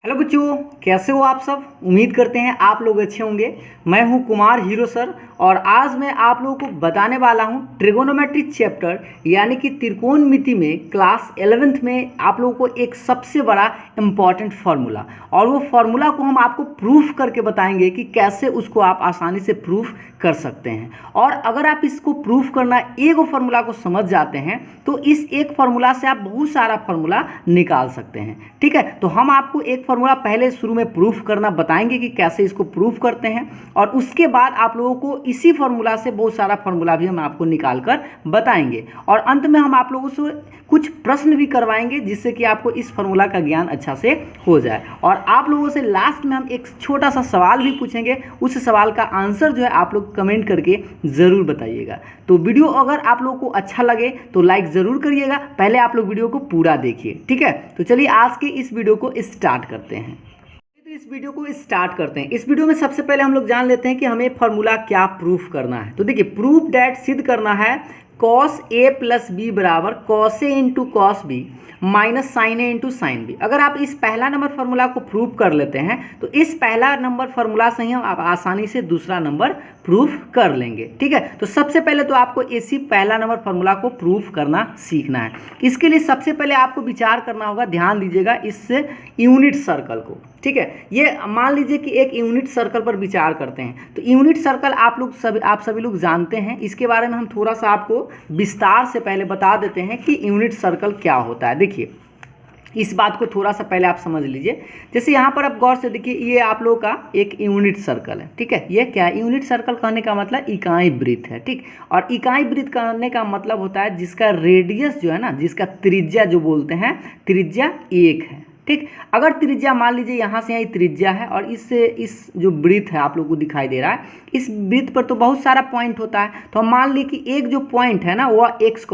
Hello बच्चों, कैसे हो आप सब। उम्मीद करते हैं आप लोग अच्छे होंगे। मैं हूं कुमार हीरो सर और आज मैं आप लोगों को बताने वाला हूं ट्रिगोनोमेट्री चैप्टर यानी कि त्रिकोणमिति में क्लास 11th में आप लोगों को एक सबसे बड़ा इम्पॉर्टेंट फार्मूला, और वो फार्मूला को हम आपको प्रूफ करके बताएंगे कि कैसे उसको आप आसानी से प्रूफ कर सकते हैं। और अगर आप इसको प्रूफ करना एक फार्मूला को समझ जाते हैं तो इस एक फार्मूला से आप बहुत सारा फार्मूला निकाल सकते हैं। ठीक है, तो हम आपको एक फार्मूला पहले शुरू में प्रूफ करना बताएंगे कि कैसे इसको प्रूफ करते हैं, और उसके बाद आप लोगों को इसी फार्मूला से बहुत सारा फार्मूला भी हम आपको निकाल कर बताएंगे, और अंत में हम आप लोगों से कुछ प्रश्न भी करवाएंगे जिससे कि आपको इस फार्मूला का ज्ञान अच्छा से हो जाए। और आप लोगों से लास्ट में हम एक छोटा सा सवाल भी पूछेंगे, उस सवाल का आंसर जो है आप लोग कमेंट करके ज़रूर बताइएगा। तो वीडियो अगर आप लोगों को अच्छा लगे तो लाइक ज़रूर करिएगा। पहले आप लोग वीडियो को पूरा देखिए। ठीक है, तो चलिए आज के इस वीडियो को स्टार्ट करते हैं। इस वीडियो को स्टार्ट करते हैं। इस वीडियो में सबसे पहले हम लोग जान लेते हैं कि हमें फार्मूला क्या प्रूफ करना है। तो देखिए, प्रूफ डैट सिद्ध करना है cos a प्लस बी बराबर cos a into cos B minus sine A into sine B. अगर आप इस पहला नंबर फार्मूला को प्रूफ कर लेते हैं तो इस पहला नंबर फार्मूला से ही हम आप आसानी से दूसरा नंबर प्रूफ कर लेंगे। ठीक है, तो सबसे पहले तो आपको इसी पहला नंबर फार्मूला को प्रूफ करना सीखना है। इसके लिए सबसे पहले आपको विचार करना होगा, ध्यान दीजिएगा, इससे यूनिट सर्कल को। ठीक है, ये मान लीजिए कि एक यूनिट सर्कल पर विचार करते हैं। तो यूनिट सर्कल आप सभी लोग जानते हैं। इसके बारे में हम थोड़ा सा आपको विस्तार से पहले बता देते हैं कि यूनिट सर्कल क्या होता है। देखिए, इस बात को थोड़ा सा पहले आप समझ लीजिए। जैसे यहाँ पर आप गौर से देखिए, ये आप लोगों का एक यूनिट सर्कल है। ठीक है, ये क्या है? यूनिट सर्कल कहने का मतलब इकाई वृत्त है। ठीक, और इकाई वृत्त कहने का मतलब होता है जिसका रेडियस जो है ना, जिसका त्रिज्या जो बोलते हैं, त्रिज्या 1 है। ठीक, अगर त्रिज्या मान लीजिए यहाँ से यहाँ त्रिज्या है और इससे इस जो वृत्त है आप लोगों को दिखाई दे रहा है, इस वृत्त पर तो बहुत सारा पॉइंट होता है। तो हम मान ली कि एक जो पॉइंट है ना वह x,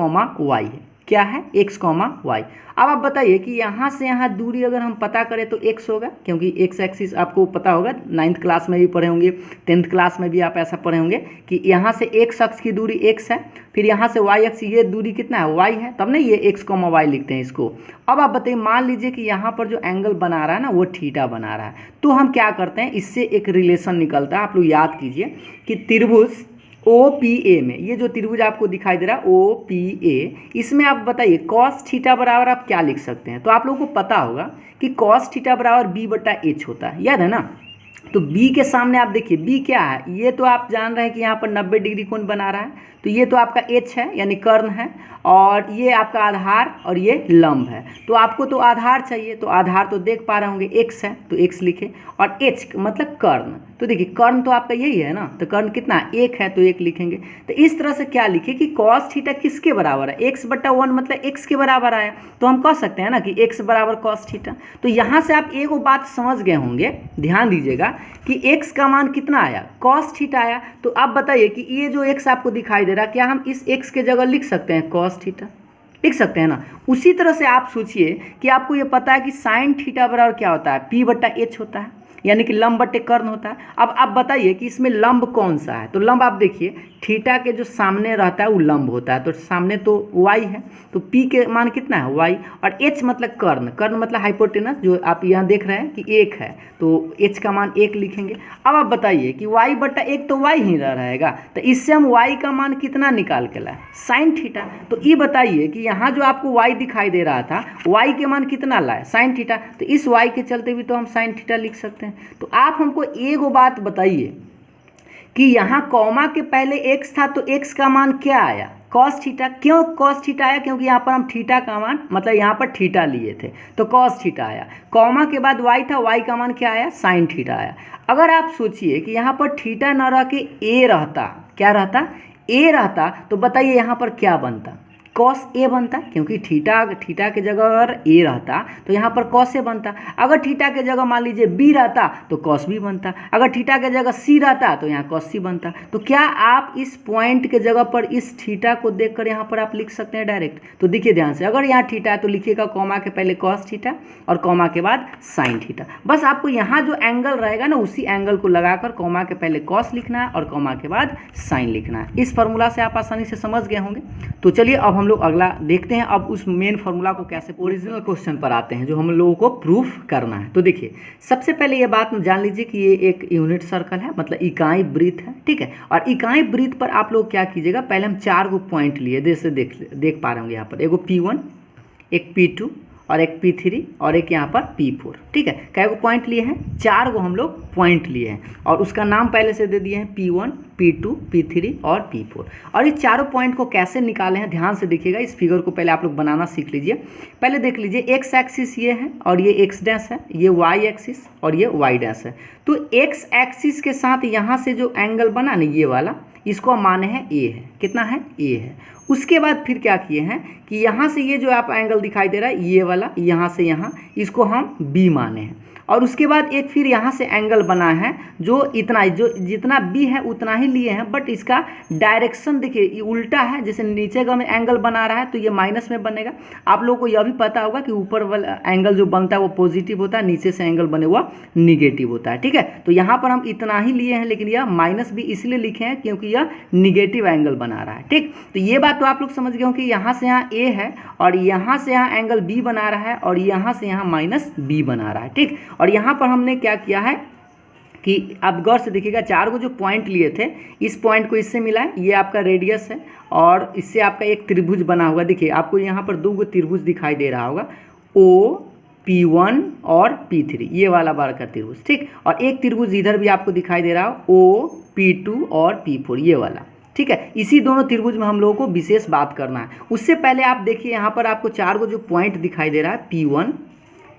y है। क्या है? x, y। अब आप बताइए कि यहाँ से यहाँ दूरी अगर हम पता करें तो x होगा, क्योंकि x एक्सिस आपको पता होगा, 9th क्लास में भी पढ़े होंगे, 10th क्लास में भी आप ऐसा पढ़े होंगे कि यहाँ से x अक्ष की दूरी x है, फिर यहाँ से y अक्ष ये दूरी कितना है? y है, तब ना ये x, y लिखते हैं इसको। अब आप बताइए, मान लीजिए कि यहाँ पर जो एंगल बना रहा है ना वो थीटा बना रहा है, तो हम क्या करते हैं, इससे एक रिलेशन निकलता है। आप लोग याद कीजिए कि त्रिभुज OPA में, ये जो त्रिभुज आपको दिखाई दे रहा है OPA, इसमें आप बताइए cos थीटा बराबर आप क्या लिख सकते हैं। तो आप लोगों को पता होगा कि cos थीटा बराबर b/h होता है, याद है ना। तो b के सामने आप देखिए, b क्या है? ये तो आप जान रहे हैं कि यहाँ पर 90 डिग्री कोण बना रहा है, तो ये तो आपका h है यानी कर्ण है, और ये आपका आधार और ये लंब है। तो आपको तो आधार चाहिए, तो आधार तो देख पा रहे होंगे x है, तो x लिखे, और h मतलब कर्ण। तो देखिए, कर्ण तो आपका यही है ना, तो कर्ण कितना? 1 है, तो 1 लिखेंगे। तो इस तरह से क्या लिखे कि cos थीटा किसके बराबर है? x/1 मतलब x के बराबर आया, तो हम कह सकते हैं ना कि x बराबर cos थीटा। तो यहाँ से आप एक बात समझ गए होंगे, ध्यान दीजिएगा कि x का मान कितना आया? cos थीटा आया। तो आप बताइए कि ये जो x आपको दिखाई दे रहा है, क्या हम इस x के जगह लिख सकते हैं cos थीटा? लिख सकते हैं ना। उसी तरह से आप सोचिए कि आपको ये पता है कि साइन थीटा बराबर क्या होता है? p/h होता है, यानी कि लंब बटे कर्ण होता है। अब आप बताइए कि इसमें लंब कौन सा है? तो लंब आप देखिए, थीटा के जो सामने रहता है वो लंब होता है, तो सामने तो y है, तो p के मान कितना है? y, और h मतलब कर्ण, कर्ण मतलब हाइपोटेनस, जो आप यहाँ देख रहे हैं कि 1 है, तो h का मान 1 लिखेंगे। अब आप बताइए कि y/1 तो y ही रहेगा, तो इससे हम y का मान कितना निकाल के लाए? Sine theta. तो ये बताइए कि यहाँ जो आपको y दिखाई दे रहा था, y के मान कितना लाए? Sine theta. तो इस y के चलते भी तो हम साइन थीटा लिख सकते हैं। तो आप हमको एक बात बताइए कि यहाँ कॉमा के पहले x था, तो x का मान क्या आया? cos theta. क्यों cos थीटा आया? क्योंकि यहाँ पर हम थीटा का मान मतलब यहाँ पर थीटा लिए थे, तो cos थीटा आया। कॉमा के बाद y था, y का मान क्या आया? sin थीटा आया। अगर आप सोचिए कि यहाँ पर थीटा न रह के a रहता, क्या रहता? a रहता, तो बताइए यहाँ पर क्या बनता? cos a बनता, क्योंकि थीटा के जगह अगर a रहता तो यहाँ पर cos a बनता। अगर थीटा के जगह मान लीजिए b रहता तो cos b बनता। अगर थीटा के जगह c रहता तो यहाँ cos c बनता। तो क्या आप इस पॉइंट के जगह पर इस थीटा को देखकर यहाँ पर आप लिख सकते हैं डायरेक्ट? तो देखिए ध्यान से, अगर यहाँ थीटा है तो लिखिएगा कॉमा के पहले cos थीटा और कॉमा के बाद sin थीटा। बस आपको यहाँ जो एंगल रहेगा ना, उसी एंगल को लगाकर कॉमा के पहले cos लिखना है और कॉमा के बाद sin लिखना है। इस फॉर्मूला से आप आसानी से समझ गए होंगे। तो चलिए अब हम हम लोग अगला देखते हैं। अब उस मेन फार्मूला को कैसे, ओरिजिनल क्वेश्चन पर आते हैं जो हम लोगों को प्रूफ करना है। तो देखिए सबसे पहले ये बात जान लीजिए कि ये एक यूनिट सर्कल है, मतलब इकाई वृत्त है, ठीक है। और इकाई वृत्त पर आप लोग क्या कीजिएगा, पहले हम 4 गो पॉइंट लिए, जैसे देख पा रहे होंगे यहाँ पर, एगो P1, एक P2 और एक P3 और एक यहाँ पर P4, ठीक है। कई गो पॉइंट लिए हैं, 4 गो हम लोग पॉइंट लिए हैं और उसका नाम पहले से दे दिए हैं P1, P2, P3 और P4। और ये चारों पॉइंट को कैसे निकाले हैं ध्यान से देखिएगा। इस फिगर को पहले आप लोग बनाना सीख लीजिए। पहले देख लीजिए एक्स एक्सिस ये है और ये एक्स डैश है, ये वाई एक्सिस और ये वाई डैश है। तो एक्स एक्सिस के साथ यहाँ से जो एंगल बना ना ये वाला, इसको हम माने हैं ए है। कितना है, ए है। उसके बाद फिर क्या किए हैं कि यहाँ से ये जो आप एंगल दिखाई दे रहा है ये वाला, यहाँ से यहाँ, इसको हम बी माने हैं। और उसके बाद एक फिर यहाँ से एंगल बना है जो इतना, जो जितना बी है उतना ही लिए हैं, बट इसका डायरेक्शन देखिए ये उल्टा है। जैसे नीचे का में एंगल बना रहा है तो ये माइनस में बनेगा। आप लोगों को यह भी पता होगा कि ऊपर वाला एंगल जो बनता है वो पॉजिटिव होता है, नीचे से एंगल बने हुआ निगेटिव होता है, ठीक है। तो यहाँ पर हम इतना ही लिए हैं, लेकिन यह माइनस भी इसलिए लिखे हैं क्योंकि यह निगेटिव एंगल बना रहा है, ठीक। तो ये बात तो आप लोग समझ गए हो कि यहाँ से यहाँ ए है और यहाँ से यहाँ एंगल बी बना रहा है और यहाँ से यहाँ माइनस बी बना रहा है, ठीक। और यहाँ पर हमने क्या किया है कि आप गौर से देखिएगा, 4 को जो पॉइंट लिए थे, इस पॉइंट को इससे मिला है, ये आपका रेडियस है और इससे आपका एक त्रिभुज बना हुआ। देखिए आपको यहाँ पर 2 गो त्रिभुज दिखाई दे रहा होगा, ओ P1 और P3, ये वाला बार का त्रिभुज, ठीक। और एक त्रिभुज इधर भी आपको दिखाई दे रहा हो, ओ P2 और P4, ये वाला, ठीक है। इसी दोनों त्रिभुज में हम लोगों को विशेष बात करना है। उससे पहले आप देखिए यहाँ पर आपको 4 को जो पॉइंट दिखाई दे रहा है, P1,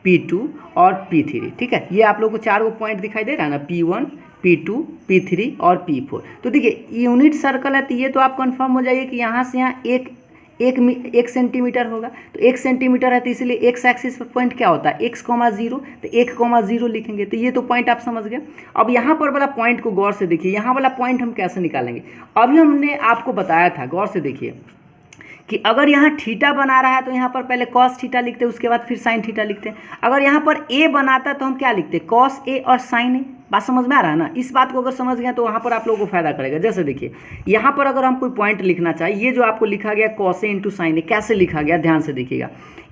P2 और P3, ठीक है। ये आप लोगों को 4 को पॉइंट दिखाई दे रहा है ना, P1, P2, P3 और P4। तो देखिए यूनिट सर्कल है, तो ये तो आप कंफर्म हो जाइए कि यहाँ से यहाँ एक सेंटीमीटर होगा। तो 1 सेंटीमीटर है तो इसलिए एक्स एक्सिस पर पॉइंट क्या होता है, x,0, तो 1,0 लिखेंगे। तो ये तो पॉइंट आप समझ गए। अब यहाँ पर वाला पॉइंट को गौर से देखिए, यहाँ वाला पॉइंट हम कैसे निकालेंगे। अभी हमने आपको बताया था, गौर से देखिए, कि अगर यहाँ थीटा बना रहा है तो यहाँ पर पहले कॉस थीटा लिखते हैं, उसके बाद फिर साइन थीटा लिखते हैं। अगर यहाँ पर ए बनाता है तो हम क्या लिखते हैं, कॉस ए और साइन ए। बात समझ में आ रहा है ना। इस बात को अगर समझ गए तो वहाँ पर आप लोगों को फायदा करेगा। जैसे देखिए यहाँ पर अगर हम कोई पॉइंट लिखना चाहे, ये जो आपको लिखा गया कॉस ए इंटू साइन ए, कैसे लिखा गया ध्यान से देखिएगा।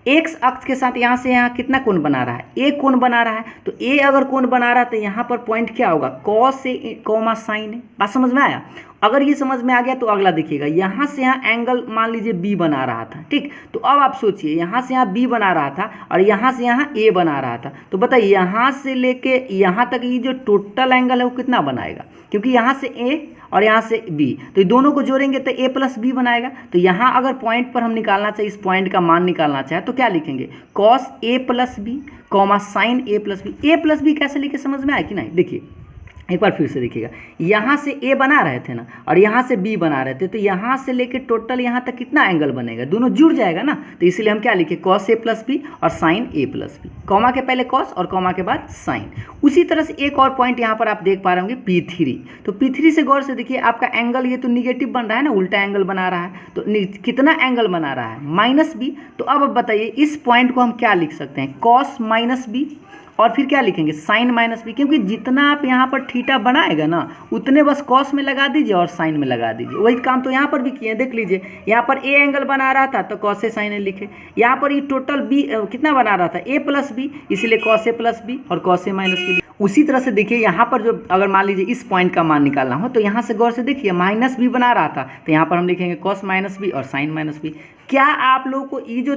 एक्स अक्ष के साथ यहाँ से यहाँ कितना कोण बना रहा है, ए कोण बना रहा है। तो ए अगर कोण बना रहा है तो यहाँ पर पॉइंट क्या होगा, कॉस ए कॉमा साइन ए। बात समझ में आया। अगर ये समझ में आ गया तो अगला देखिएगा, यहाँ से यहाँ एंगल मान लीजिए बी बना रहा था, ठीक। तो अब आप सोचिए, यहाँ से यहाँ बी बना रहा था और यहाँ से यहाँ ए बना रहा था। तो बताइए यहाँ से लेके यहाँ तक ये जो टोटल एंगल है वो कितना बनाएगा, क्योंकि यहाँ से ए और यहाँ से बी, तो ये दोनों को जोड़ेंगे तो ए प्लस बी बनाएगा। तो यहाँ अगर पॉइंट पर हम निकालना चाहे, इस पॉइंट का मान निकालना चाहे तो क्या लिखेंगे, cos A plus B comma sine A plus B. A plus B कैसे लिखे समझ में आया कि नहीं। देखिए एक बार फिर से देखिएगा, यहाँ से ए बना रहे थे ना और यहाँ से बी बना रहे थे, तो यहाँ से लेके टोटल यहाँ तक कितना एंगल बनेगा, दोनों जुड़ जाएगा ना। तो इसलिए हम क्या लिखे, कॉस ए प्लस बी और साइन ए प्लस बी, कॉमा के पहले कॉस और कॉमा के बाद साइन। उसी तरह से एक और पॉइंट यहाँ पर आप देख पा रहे होंगे P3। तो P3 से गौर से देखिए, आपका एंगल ये तो निगेटिव बन रहा है ना, उल्टा एंगल बना रहा है। तो कितना एंगल बना रहा है, माइनस बी। तो अब बताइए इस पॉइंट को हम क्या लिख सकते हैं, कॉस माइनस बी और फिर क्या लिखेंगे, साइन माइनस बी। क्योंकि जितना आप यहाँ पर थीटा बनाएगा ना उतने बस कॉस में लगा दीजिए और साइन में लगा दीजिए। वही काम तो यहाँ पर भी किए, देख लीजिए यहाँ पर ए एंगल बना रहा था तो कॉस ए साइन ए लिखे। यहाँ पर ये टोटल बी कितना बना रहा था, ए प्लस बी, इसीलिए कॉस ए प्लस बी और कॉस ए माइनस बी। उसी तरह से देखिए यहाँ पर जो अगर मान लीजिए इस पॉइंट का मान निकालना हो तो यहाँ से गौर से देखिए माइनस बी बना रहा था, तो यहाँ पर हम लिखेंगे कॉस माइनस बी और साइन माइनस बी। क्या आप लोगों को ये जो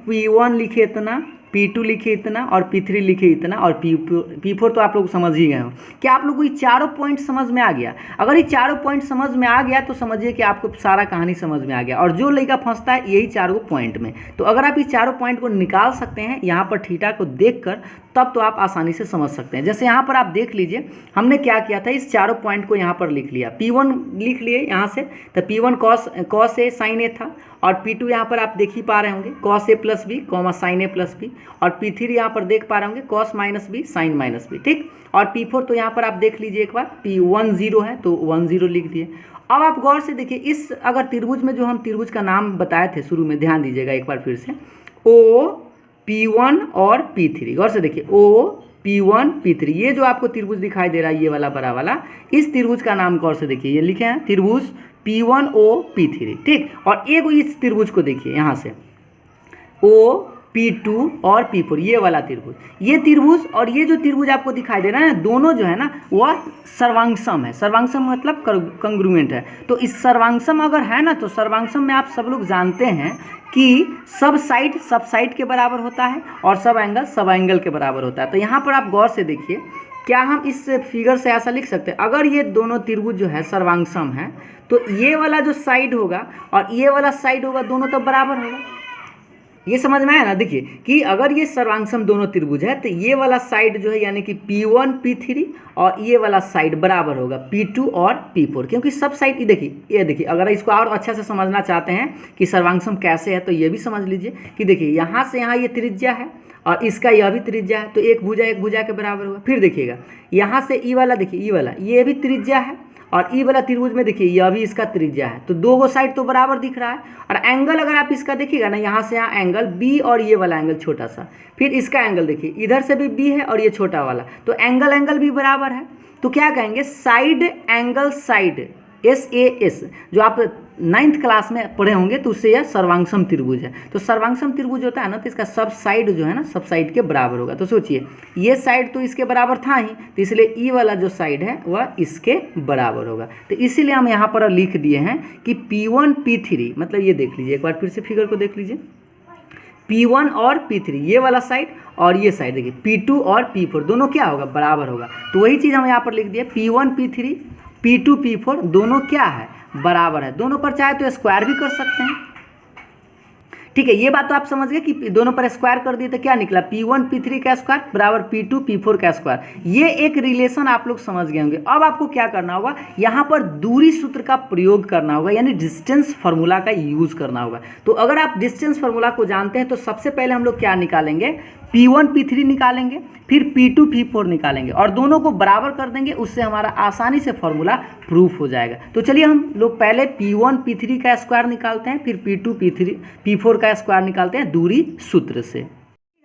P1 लिखे इतना, P2 लिखे इतना और P3 लिखे इतना और P4 तो आप लोग समझ ही गए हो। क्या आप लोग को ये चारों पॉइंट समझ में आ गया। अगर ये चारों पॉइंट समझ में आ गया तो समझिए कि आपको सारा कहानी समझ में आ गया। और जो लड़का फंसता है यही चारों पॉइंट में। तो अगर आप ये चारों पॉइंट को निकाल सकते हैं यहाँ पर थीटा को देखकर, तब तो आप आसानी से समझ सकते हैं। जैसे यहाँ पर आप देख लीजिए, हमने क्या किया था, इस चारों पॉइंट को यहाँ पर लिख लिया। P1 लिख लिए यहाँ से, तो P1 कॉस ए साइन ए था और P2 यहाँ पर आप देख ही पा रहे होंगे कॉस ए प्लस बी कॉमा साइन ए प्लस बी, और P3 यहाँ पर देख पा रहे होंगे cos minus B sine minus B, ठीक। और P4 तो यहाँ पर आप देख लीजिए एक बार, P1 0 है तो 1 0 लिख दिए। अब आप गौर से देखिए, इस अगर त्रिभुज में जो हम त्रिभुज का नाम बताए थे शुरू में, ध्यान दीजिएगा एक बार फिर से, O P1 और P3, गौर से देखिए O P1 P3। ये जो आपको त्रिभुज दिखाई दे रहा है ये वाला बड़ा वाला, इस त्रिभुज का नाम गौर से देखिए, ये लिखे हैं त्रिभुज P1O P3, ठीक। और एक इस त्रिभुज को देखिए यहाँ से O P2 और P4, ये वाला त्रिभुज, ये त्रिभुज और ये जो त्रिभुज आपको दिखाई दे रहा है ना, दोनों जो है ना वह सर्वांगसम है। सर्वांगसम मतलब कंग्रुएंट है। तो इस सर्वांगसम अगर है ना, तो सर्वांगसम में आप सब लोग जानते हैं कि सब साइड के बराबर होता है और सब एंगल के बराबर होता है। तो यहाँ पर आप गौर से देखिए, क्या हम इस फिगर से ऐसा लिख सकते हैं, अगर ये दोनों त्रिभुज जो है सर्वांगसम है, तो ये वाला जो साइड होगा और ये वाला साइड होगा, दोनों तो बराबर होगा। ये समझ में आया ना। देखिए कि अगर ये सर्वांगसम दोनों त्रिभुज है, तो ये वाला साइड जो है यानी कि P1 P3 और ये वाला साइड बराबर होगा P2 और P4, क्योंकि सब साइड ये देखिए अगर इसको और अच्छा से समझना चाहते हैं कि सर्वांगसम कैसे है, तो ये भी समझ लीजिए कि देखिए यहाँ से यहाँ ये त्रिज्या है और इसका यह भी त्रिज्या है, तो एक भुजा के बराबर होगा। फिर देखिएगा यहाँ से ई वाला, देखिए ई वाला ये भी त्रिज्या है और ई वाला त्रिभुज में देखिए यह भी इसका त्रिज्या है, तो दो साइड तो बराबर दिख रहा है। और एंगल अगर आप इसका देखिएगा ना, यहाँ से यहाँ एंगल B और ये वाला एंगल छोटा सा, फिर इसका एंगल देखिए इधर से भी B है और ये छोटा वाला, तो एंगल भी बराबर है। तो क्या कहेंगे, साइड एंगल साइड SAS, जो आप 9th क्लास में पढ़े होंगे, तो उससे यह सर्वांगसम त्रिभुज है। तो सर्वांगसम त्रिभुज होता है ना, तो इसका सब साइड जो है ना सब साइड के बराबर होगा। तो सोचिए ये साइड तो इसके बराबर था ही, तो इसलिए ई वाला जो साइड है वह इसके बराबर होगा। तो इसीलिए हम यहाँ पर लिख दिए हैं कि P1 P3, मतलब ये देख लीजिए एक बार फिर से फिगर को देख लीजिए, P1 और P3 ये वाला साइड और ये साइड देखिए P2 और P4 दोनों क्या होगा, बराबर होगा। तो वही चीज़ हम यहाँ पर लिख दिए, P1 P3 P2 P4 दोनों क्या है, बराबर है। दोनों पर चाहे तो स्क्वायर भी कर सकते हैं, ठीक है। ये बात तो आप समझ गए कि दोनों पर स्क्वायर कर दिए तो क्या निकला, P1 P3 का स्क्वायर बराबर P2 P4 का स्क्वायर। ये एक रिलेशन आप लोग समझ गए होंगे। अब आपको क्या करना होगा, यहाँ पर दूरी सूत्र का प्रयोग करना होगा, यानी डिस्टेंस फार्मूला का यूज करना होगा। तो अगर आप डिस्टेंस फार्मूला को जानते हैं, तो सबसे पहले हम लोग क्या निकालेंगे, P1 P3 निकालेंगे, फिर P2 P4 निकालेंगे और दोनों को बराबर कर देंगे। उससे हमारा आसानी से फॉर्मूला प्रूफ हो जाएगा। तो चलिए हम लोग पहले P1 P3 का स्क्वायर निकालते हैं, फिर P2 P4 का स्क्वायर निकालते हैं दूरी सूत्र से।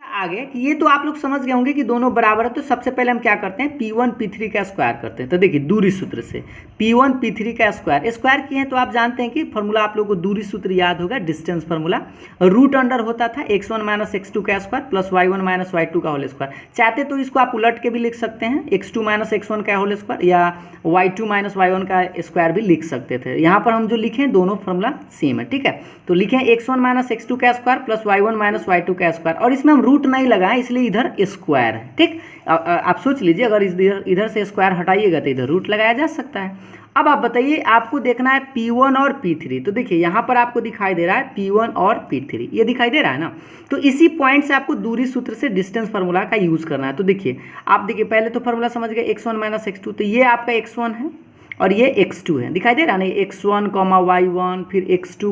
आगे कि ये तो आप लोग समझ गए होंगे कि दोनों बराबर है। तो सबसे पहले हम क्या करते हैं, P1 P3 का स्क्वायर करते हैं। तो देखिए दूरी सूत्र से P1 P3 का स्क्वायर किए हैं, तो आप जानते हैं कि फॉर्मूला आप लोगों को दूरी सूत्र याद होगा, डिस्टेंस फार्मूला। रूट अंडर होता था x1 माइनस x2 का square plus y1 minus y2 का होल स्क्वायर। चाहते तो इसको आप उलट के भी लिख सकते हैं, x2 माइनस x1 का होल स्क्वायर, या y2 माइनस y1 का स्क्वायर भी लिख सकते थे। यहाँ पर हम जो लिखें दोनों फॉर्मूला सेम है, ठीक है। तो लिखें x1 माइनस x2 का square plus y1 minus y2 का स्क्वायर, और इसमें हम रूट नहीं लगाएं इसलिए इधर स्क्वायर है, ठीक। आप सोच लीजिए अगर इधर से स्क्वायर हटाइएगा तो इधर रूट लगाया जा सकता है। अब आप बताइए, आपको देखना है P1 और P3। तो देखिए यहाँ पर आपको दिखाई दे रहा है P1 और P3, ये दिखाई दे रहा है ना। तो इसी पॉइंट से आपको दूरी सूत्र से डिस्टेंस फार्मूला का यूज़ करना है। तो देखिए आप देखिए पहले तो फार्मूला समझ गए x1 माइनस x2, तो ये आपका x1 है और ये x2 है, दिखाई दे रहा है ना, x1 y1 फिर x2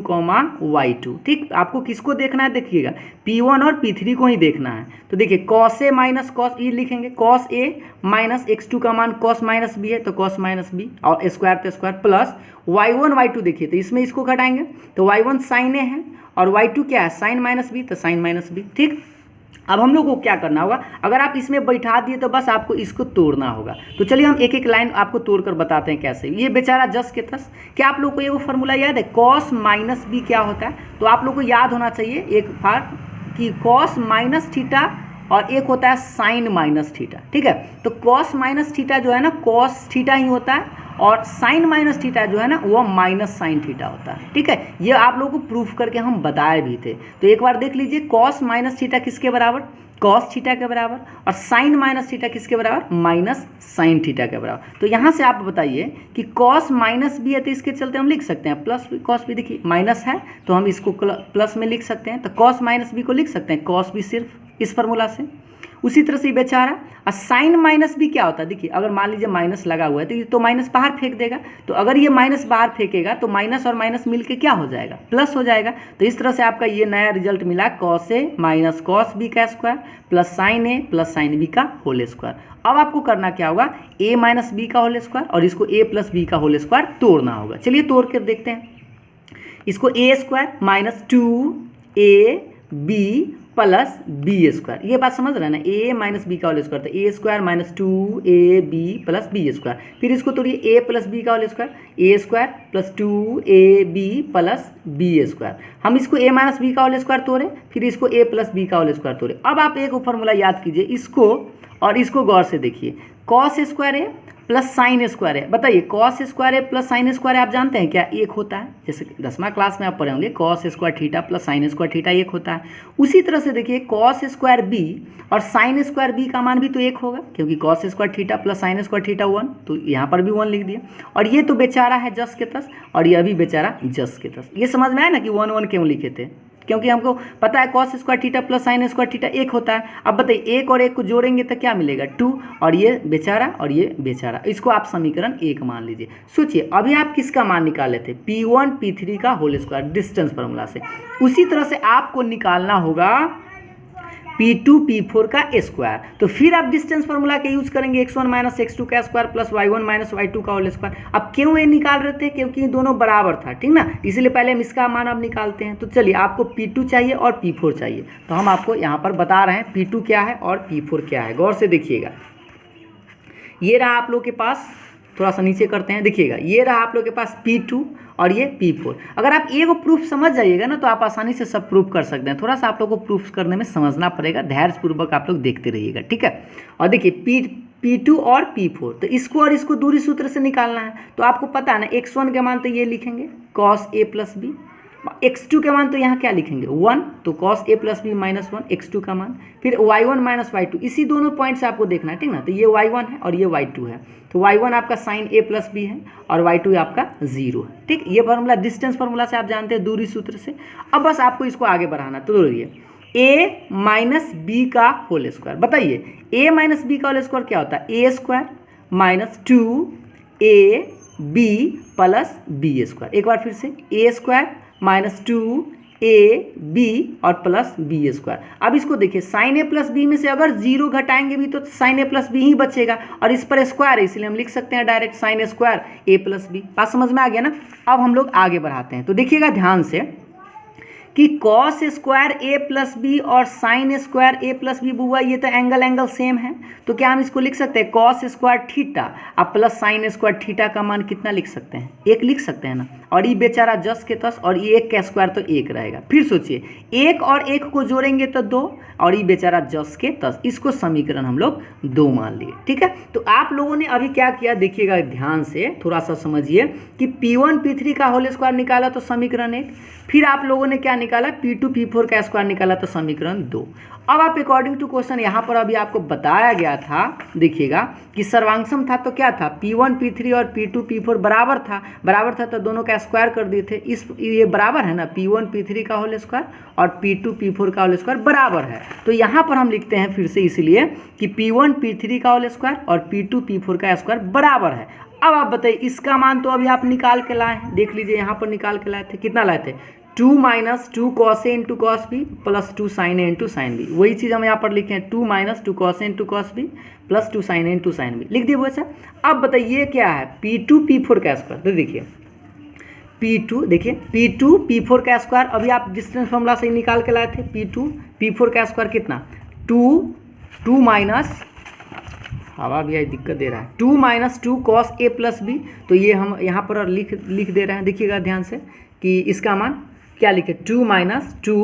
y2, ठीक। आपको किसको देखना है, देखिएगा P1 और P3 को ही देखना है। तो देखिए cos a minus cos e लिखेंगे, cos a माइनस x2 का मान cos माइनस b है, तो cos माइनस b और स्क्वायर तो स्क्वायर प्लस y1 y2, देखिए तो इसमें इसको घटाएंगे तो y1 sin a है और y2 क्या है, sin माइनस b, तो sin माइनस b, ठीक। अब हम लोग को क्या करना होगा, अगर आप इसमें बैठा दिए तो बस आपको इसको तोड़ना होगा। तो चलिए हम एक एक लाइन आपको तोड़कर बताते हैं कैसे। ये बेचारा जस के तस, क्या आप लोग को ये वो फॉर्मूला याद है, cos माइनस बी क्या होता है, तो आप लोग को याद होना चाहिए एक बार कि cos माइनस थीटा और एक होता है साइन माइनस थीटा, ठीक है। तो cos माइनस थीटा जो है ना cos थीटा ही होता है और साइन माइनस थीटा जो है ना वो माइनस साइन थीटा होता है, ठीक है। ये आप लोगों को प्रूफ करके हम बताए भी थे। तो एक बार देख लीजिए, cos माइनस थीटा किसके बराबर, cos थीटा के बराबर, और साइन माइनस थीटा किसके बराबर, माइनस साइन थीटा के बराबर। तो यहाँ से आप बताइए कि cos माइनस बी है तो इसके चलते हम लिख सकते हैं प्लस cos बी, देखिए माइनस है तो हम इसको प्लस में लिख सकते हैं, तो cos माइनस बी को लिख सकते हैं cos बी सिर्फ इस फार्मूला से। उसी तरह से बेचारा और साइन माइनस भी क्या होता है, देखिए अगर मान लीजिए माइनस लगा हुआ है तो माइनस बाहर फेंक देगा, तो अगर ये माइनस बाहर फेंकेगा तो माइनस और माइनस मिलके क्या हो जाएगा, प्लस हो जाएगा। तो इस तरह से आपका ये नया रिजल्ट मिला, cos a minus cos b का square plus sine a plus sine b का होल स्क्वायर। अब आपको करना क्या होगा, a माइनस b का होल स्क्वायर और इसको a प्लस b का होल स्क्वायर तोड़ना होगा। चलिए तोड़ कर देखते हैं। इसको a square minus 2ab plus B square. ये बात समझ रहे हैं ना, ए माइनस बी का होल स्क्वायर, तो A square minus 2ab plus B square. फिर इसको तोड़िए, ए प्लस बी का whole square, a square plus 2ab plus B square. हम इसको ए माइनस बी का होल स्क्वायर तोड़े, फिर इसको ए प्लस बी का होल स्क्वायर तोड़े। अब आप एक फॉर्मूला याद कीजिए, इसको और इसको गौर से देखिए, कॉस स्क्वायर ए प्लस साइन स्क्वायर है। बताइए कॉस स्क्वायर ए प्लस साइन स्क्वायर है, आप जानते हैं क्या एक होता है, जैसे 10वां क्लास में आप पढ़े होंगे, cos square theta plus sine square theta एक होता है। उसी तरह से देखिए कॉस स्क्वायर बी और साइन स्क्वायर बी का मान भी तो एक होगा, क्योंकि cos square theta plus sine square theta 1, तो यहाँ पर भी 1 लिख दिया। और ये तो बेचारा है जस के तस, और यह भी बेचारा जस के तस। ये समझ में आया ना कि 1 1 क्यों लिखे थे, क्योंकि हमको पता है cos square theta plus sine square theta एक होता है। अब बताइए एक और एक को जोड़ेंगे तो क्या मिलेगा, 2, और ये बेचारा और ये बेचारा, इसको आप समीकरण 1 मान लीजिए। सोचिए अभी आप किसका मान निकाले थे, P1 P3 का होल स्क्वायर डिस्टेंस फार्मूला से। उसी तरह से आपको निकालना होगा P2 P4 का स्क्वायर, तो फिर आप डिस्टेंस फार्मूला के यूज करेंगे, x1 माइनस x2 का square plus y1 minus y2 का होल स्क्वायर। अब क्यों ये निकाल रहे थे, क्योंकि ये दोनों बराबर था, ठीक ना, इसलिए पहले हम इसका मान अब निकालते हैं। तो चलिए आपको P2 चाहिए और P4 चाहिए, तो हम आपको यहाँ पर बता रहे हैं P2 क्या है और P4 क्या है। गौर से देखिएगा, ये रहा आप लोग के पास, थोड़ा सा नीचे करते हैं, देखिएगा ये रहा आप लोग के पास P2 और ये P4। अगर आप ये को प्रूफ समझ जाइएगा ना तो आप आसानी से सब प्रूफ कर सकते हैं। थोड़ा सा आप लोग को प्रूफ करने में समझना पड़ेगा, धैर्यपूर्वक आप लोग देखते रहिएगा, ठीक है। और देखिए P2 और P4, तो इसको और इसको दूरी सूत्र से निकालना है। तो आपको पता है ना, x1 के मान तो ये लिखेंगे cos a plus B, x2 के मान तो यहाँ क्या लिखेंगे 1, तो cos a plus B minus 1 x2 का मान, फिर y1 माइनस y2, इसी दोनों पॉइंट से आपको देखना है, ठीक ना। तो ये y1 है और ये y2 है, तो y1 आपका साइन a प्लस बी है और y2 आपका 0 है, ठीक। ये फार्मूला डिस्टेंस फार्मूला से आप जानते हैं, दूरी सूत्र से। अब बस आपको इसको आगे बढ़ाना, तो ये a माइनस बी का होल स्क्वायर। बताइए a माइनस बी का होल स्क्वायर क्या होता है, a square minus 2ab plus B square. एक बार फिर से, ए स्क्वायर माइनस 2ab और प्लस बी स्क्वायर। अब इसको देखिए, साइन ए प्लस बी में से अगर 0 घटाएंगे भी तो साइन ए प्लस बी ही बचेगा, और इस पर स्क्वायर है इसलिए हम लिख सकते हैं डायरेक्ट साइन स्क्वायर ए प्लस बी। बात समझ में आ गया ना। अब हम लोग आगे बढ़ाते हैं, तो देखिएगा ध्यान से कि कॉस स्क्वायर ए प्लस बी और साइन स्क्वायर ए प्लस बी, बुआ ये तो एंगल सेम है, तो क्या हम इसको लिख सकते हैं कॉस स्क्वायर थीटा और प्लस साइन स्क्वायर थीटा का मान कितना लिख सकते हैं, 1 लिख सकते हैं ना। और ये बेचारा जस के तस, और ये 1 का स्क्वायर तो 1 रहेगा। फिर सोचिए 1 और 1 को जोड़ेंगे तो 2, और ये बेचारा जस के तस, इसको समीकरण हम लोग 2 मान लिए, ठीक है। तो आप लोगों ने अभी क्या किया देखिएगा ध्यान से, थोड़ा सा समझिए कि P1 P3 का होल स्क्वायर निकाला तो समीकरण 1, फिर आप लोगों ने क्या निकाला P2 P4 का स्क्वायर निकाला तो समीकरण 2। अब आप अकॉर्डिंग टू क्वेश्चन यहाँ पर अभी आपको बताया गया था, देखिएगा कि सर्वांशम था तो क्या था, P1 P3 और P2 P4 बराबर था तो दोनों का स्क्वायर कर दिए थे। ये बराबर है ना, P1 P3 का होल स्क्वायर और P2 P4 का होल स्क्वायर बराबर है। तो यहाँ पर हम लिखते हैं फिर से इसलिए कि P1 P3 का होल स्क्वायर और P2 P4 का स्क्वायर बराबर है। अब आप बताइए इसका मान तो अभी आप निकाल के लाए हैं, देख लीजिए यहाँ पर निकाल के लाए थे, कितना लाए थे 2 माइनस 2 cos a into cos b plus 2 sine A into sine b. वही चीज़ हम यहाँ पर लिखे हैं 2 माइनस 2 cos a into cos b plus 2 sine A into sine b, लिख दिए वैसा। अब बताइए क्या है P2 P4 का स्क्वायर, तो देखिए P2 देखिए P2 P4 का स्क्वायर अभी आप डिस्टेंस फॉर्मूला से निकाल के लाए थे। P2 P4 का स्क्वायर कितना 2 माइनस, हवा भी आई दिक्कत दे रहा है, 2 माइनस 2 कॉस ए प्लस बी, तो ये हम यहाँ पर लिख दे रहे हैं। देखिएगा ध्यान से कि इसका मान क्या लिखे 2 माइनस 2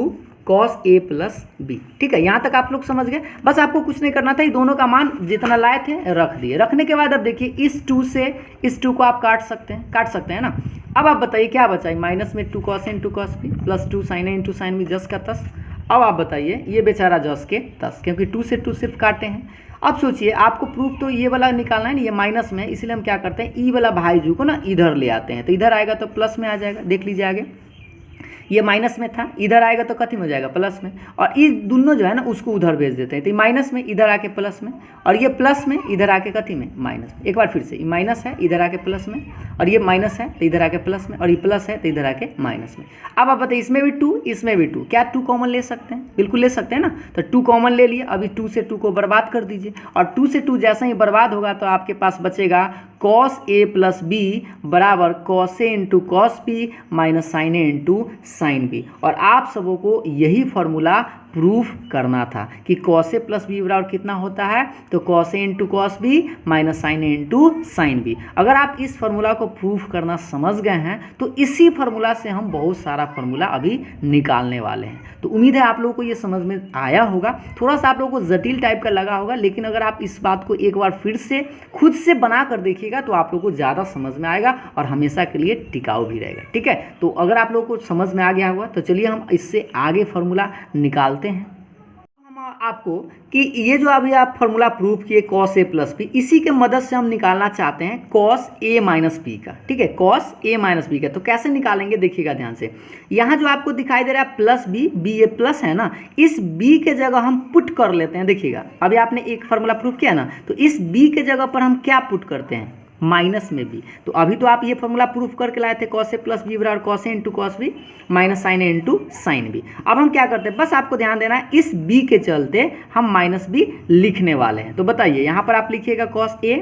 कॉस ए प्लस बी, ठीक है। यहाँ तक आप लोग समझ गए। बस आपको कुछ नहीं करना था, ये दोनों का मान जितना लाए थे रख दिए। रखने के बाद अब देखिए इस 2 से इस 2 को आप काट सकते हैं ना। अब आप बताइए क्या बचा, माइनस में 2 cos a into cos b plus 2 sine A into sine b, जस का तस। अब आप बताइए ये बेचारा जस के तस, क्योंकि 2 से 2 सिर्फ काटे हैं। अब सोचिए आपको प्रूफ तो ये वाला निकालना है ना, ये माइनस में, इसलिए हम क्या करते हैं ई वाला भाईजू को ना इधर ले आते हैं, तो इधर आएगा तो प्लस में आ जाएगा। देख लीजिए आगे, ये माइनस में था, इधर आएगा तो कथी में हो जाएगा प्लस में, और ये दोनों जो है ना उसको उधर भेज देते हैं, तो माइनस में इधर आके प्लस में, और ये प्लस में इधर आके कथी में माइनस में। एक बार फिर से, ये माइनस है इधर आके प्लस में, और ये माइनस है तो इधर आके प्लस में, और ये प्लस है तो इधर आके माइनस में। अब आप बताइए इसमें भी 2 इसमें भी 2, क्या 2 कॉमन ले सकते हैं, बिल्कुल ले सकते हैं ना। तो 2 कॉमन ले लिए, अभी 2 से 2 को बर्बाद कर दीजिए, और 2 से 2 जैसा ही बर्बाद होगा तो आपके पास बचेगा कॉस ए प्लस बी बराबर cos a into cos B minus sine A into sine b. और आप सबों को यही फॉर्मूला प्रूफ करना था कि कॉस ए प्लस बी बराबर कितना होता है, तो cos a into cos B minus sine A into sine B. अगर आप इस फार्मूला को प्रूफ करना समझ गए हैं तो इसी फार्मूला से हम बहुत सारा फार्मूला अभी निकालने वाले हैं। तो उम्मीद है आप लोगों को ये समझ में आया होगा। थोड़ा सा आप लोगों को जटिल टाइप का लगा होगा, लेकिन अगर आप इस बात को एक बार फिर से खुद से बना कर देखिएगा तो आप लोगों को ज़्यादा समझ में आएगा और हमेशा के लिए टिकाऊ भी रहेगा। ठीक है, तो अगर आप लोगों को समझ में आ गया होगा तो चलिए हम इससे आगे फार्मूला निकालते हैं। आपको कि ये जो अभी आप फार्मूला प्रूफ किए कॉस ए प्लस बी, इसी के मदद से हम निकालना चाहते हैं कॉस ए माइनस बी का। ठीक है, कॉस ए माइनस बी का तो कैसे निकालेंगे देखिएगा ध्यान से। यहाँ जो आपको दिखाई दे रहा है प्लस बी, बी ए प्लस है ना, इस बी के जगह हम पुट कर लेते हैं। देखिएगा अभी आपने एक फार्मूला प्रूफ किया ना, तो इस बी के जगह पर हम क्या पुट करते हैं, माइनस में बी। तो अभी तो आप ये फार्मूला प्रूफ करके लाए थे कॉस ए प्लस बी बराबर cos a into cos B minus sine A into sine b. अब हम क्या करते हैं, बस आपको ध्यान देना है इस बी के चलते हम माइनस बी लिखने वाले हैं। तो बताइए यहाँ पर आप लिखिएगा कॉस ए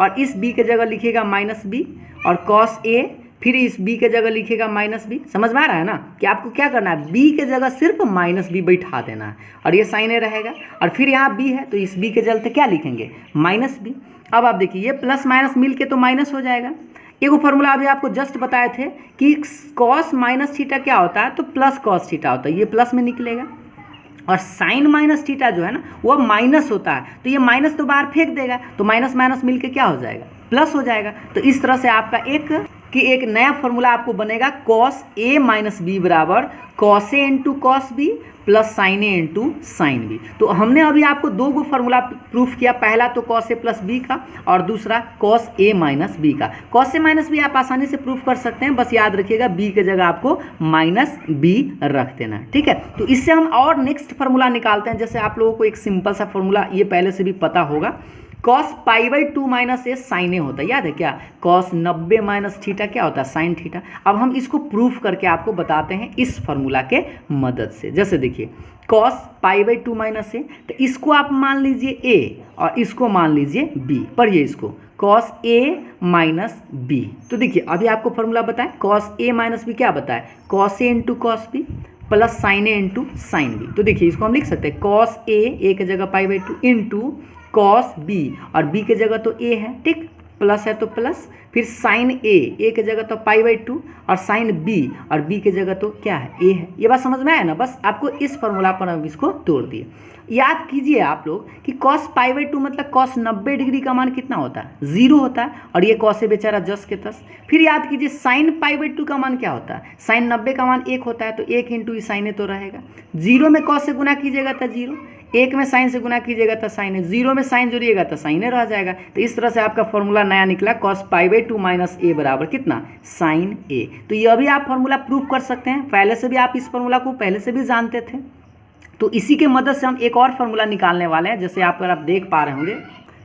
और इस बी के जगह लिखिएगा माइनस बी और कॉस ए, फिर इस बी के जगह लिखिएगा माइनस बी। समझ में आ रहा है ना कि आपको क्या करना है, बी के जगह सिर्फ माइनस बी बैठा देना है और ये साइन ए रहेगा और फिर यहाँ बी है तो इस बी के चलते क्या लिखेंगे, माइनस बी। अब आप देखिए ये प्लस माइनस मिल के तो माइनस हो जाएगा। एक फार्मूला अभी आपको जस्ट बताए थे कि कॉस माइनस थीटा क्या होता है, तो प्लस कॉस थीटा होता है, ये प्लस में निकलेगा। और साइन माइनस थीटा जो है ना वो माइनस होता है, तो ये माइनस तो बाहर फेंक देगा, तो माइनस माइनस मिल के क्या हो जाएगा, प्लस हो जाएगा। तो इस तरह से आपका एक नया फार्मूला आपको बनेगा कॉस ए माइनस बी बराबर cos a into cos b plus sine A into sine b. तो हमने अभी आपको दो गो फार्मूला प्रूफ किया, पहला तो कॉस ए प्लस बी का और दूसरा कॉस ए माइनस बी का। कॉस ए माइनस बी आप आसानी से प्रूफ कर सकते हैं, बस याद रखिएगा बी के जगह आपको माइनस बी रख देना है। ठीक है, तो इससे हम और नेक्स्ट फार्मूला निकालते हैं। जैसे आप लोगों को एक सिंपल सा फार्मूला ये पहले से भी पता होगा, cos pi by 2 minus A sine a होता है, याद है क्या, कॉस 90 माइनस थीटा क्या होता है, साइन थीटा। अब हम इसको प्रूफ करके आपको बताते हैं इस फार्मूला के मदद से। जैसे देखिए कॉस पाई बाई 2 माइनस ए, तो इसको आप मान लीजिए ए और इसको मान लीजिए बी, पढ़िए इसको कॉस ए माइनस बी। तो देखिए अभी आपको फार्मूला बताएं, कॉस ए माइनस बी क्या बताए, cos a into cos b plus sine A into sine b. तो देखिए इसको हम लिख सकते हैं कॉस ए के जगह pi by 2 into cos B और बी के जगह तो ए है, ठीक, प्लस है तो प्लस, फिर साइन ए के जगह तो पाई बाई 2 और साइन बी और बी के जगह तो क्या है, ए है। ये बात समझ में आया ना, बस आपको इस फार्मूला पर हम इसको तोड़ दिए। याद कीजिए आप लोग कि कॉस पाई बाई 2 मतलब कॉस 90 डिग्री का मान कितना होता है, 0 होता है और ये कॉस है बेचारा जस के तस। फिर याद कीजिए साइन पाई बाई 2 का मान क्या होता है, साइन 90 का मान 1 होता है, तो 1 इंटू साइन ए तो रहेगा। 0 में कॉस से गुना कीजिएगा तो 0, 1 में साइन से गुना कीजिएगा तो साइन है, 0 में साइन जोड़िएगा तो साइन ए रह जाएगा। तो इस तरह से आपका फॉर्मूला नया निकला कॉस पाई बाई 2 माइनस ए बराबर कितना, साइन ए। तो ये अभी आप फॉर्मूला प्रूव कर सकते हैं, पहले से भी आप इस फॉर्मूला को पहले से भी जानते थे। तो इसी के मदद से हम एक और फार्मूला निकालने वाले हैं, जैसे आप देख पा रहे होंगे।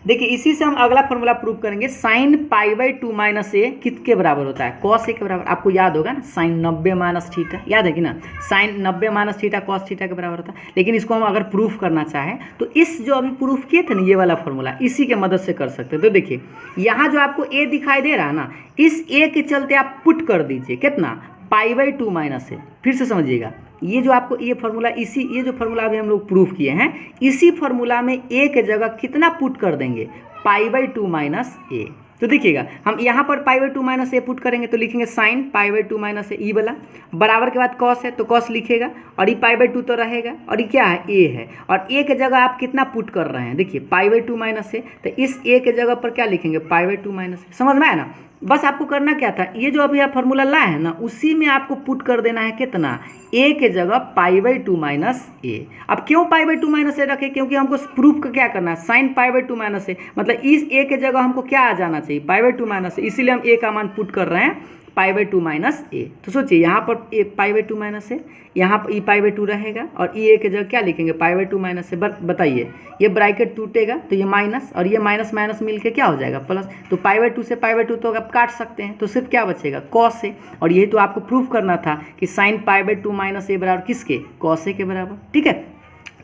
देखिए इसी से हम अगला फार्मूला प्रूव करेंगे, sign pi by 2 minus A किसके बराबर होता है, कॉस ए के बराबर। आपको याद होगा ना साइन 90 माइनस थीटा, याद है कि ना, sine 90 minus theta cos theta के बराबर होता है। लेकिन इसको हम अगर प्रूफ करना चाहें तो इस जो अभी प्रूफ किए थे ना ये वाला फार्मूला, इसी के मदद से कर सकते हैं। तो देखिए यहाँ जो आपको ए दिखाई दे रहा है ना, इस ए के चलते आप पुट कर दीजिए कितना, पाई बाई 2 माइनस ए। फिर से समझिएगा, ये जो आपको ये फार्मूला ये जो फार्मूला अभी हम लोग प्रूफ किए हैं, इसी फार्मूला में ए के जगह कितना पुट कर देंगे, पाई बाई 2 माइनस ए। तो देखिएगा हम यहाँ पर पाई बाई 2 माइनस ए पुट करेंगे तो लिखेंगे साइन पाई बाई 2 माइनस ए, ई वाला बराबर के बाद कॉस है तो कॉस लिखेगा और ये पाई बाई 2 तो रहेगा और ये क्या है, ए है। और ए के जगह आप कितना पुट कर रहे हैं, देखिए पाई बाई 2 माइनस ए, तो इस ए के जगह पर क्या लिखेंगे, पाई बाई 2 माइनस ए। समझ में आया ना, बस आपको करना क्या था, ये जो अभी आप फार्मूला लाए हैं ना उसी में आपको पुट कर देना है कितना, ए के जगह पाई बाई 2 माइनस ए। अब क्यों पाई बाई 2 माइनस ए रखे, क्योंकि हमको प्रूफ का क्या करना है, साइन पाई बाई 2 माइनस ए, मतलब इस ए के जगह हमको क्या आ जाना चाहिए, पाई बाई 2 माइनस ए, इसीलिए हम ए का मान पुट कर रहे हैं पाई बाई 2 माइनस ए। तो सोचिए यहाँ पर ए पाई बाई 2 माइनस ए, यहाँ पर ई पाई बाई 2 रहेगा और ई ए के जगह क्या लिखेंगे, पाई बाई 2 माइनस ए। बताइए ये ब्रैकेट टूटेगा तो ये माइनस और ये माइनस माइनस मिल के क्या हो जाएगा, प्लस। तो पाई बाई 2 से पाई बाई 2 तो आप काट सकते हैं, तो सिर्फ क्या बचेगा, कॉस ए। और यही तो आपको प्रूफ करना था कि साइन पाई बाई 2 माइनस ए बराबर किसके, कॉस ए के बराबर। ठीक है,